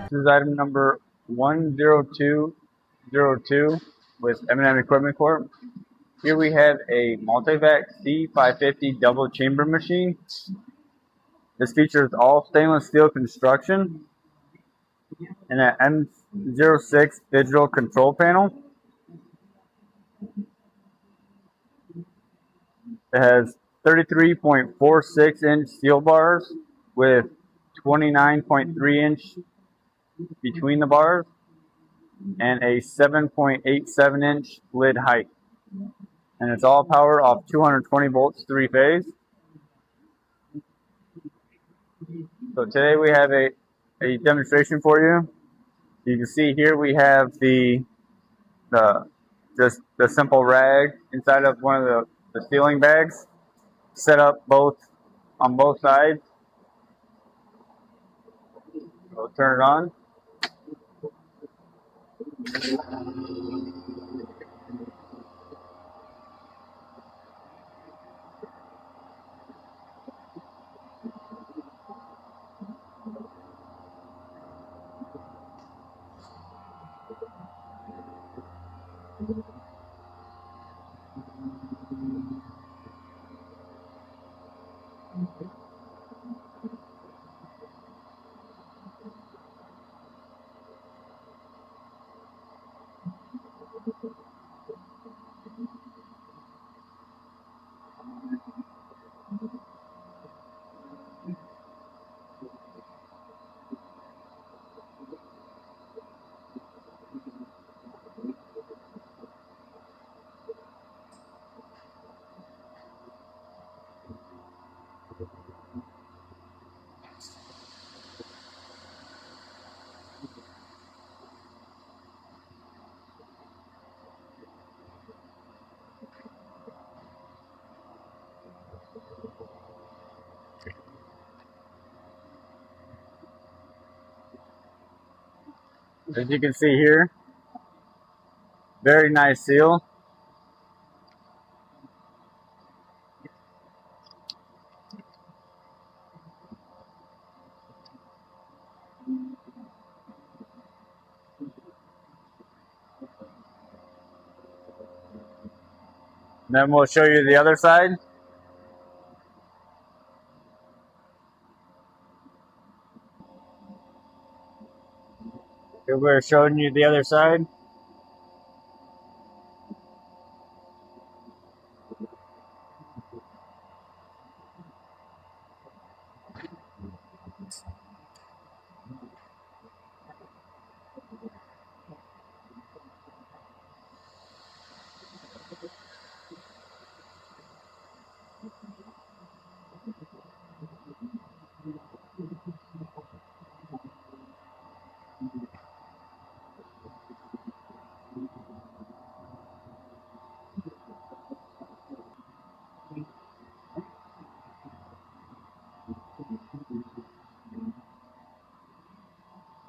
This is item number 10202 with M&M Equipment Corp. Here we have a Multivac C550 double chamber machine. This features all stainless steel construction and an M06 digital control panel. It has 33.46 inch steel bars with 29.3 inch between the bars and a 7.87 inch lid height. And it's all power off 220 volts 3-phase. So today we have a demonstration for you. You can see here we have just the simple rag inside of one of the sealing bags, set up on both sides. We'll turn it on. As you can see here, very nice seal. Then we'll show you the other side. Here we're showing you the other side.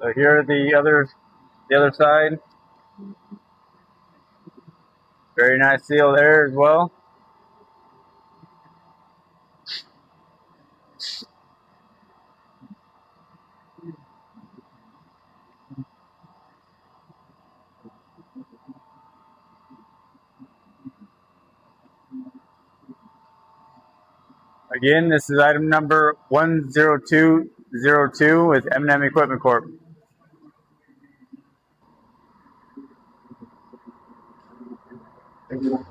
So here are the other side. Very nice seal there as well. Again, this is item number 10202 with M&M Equipment Corp. Thank you.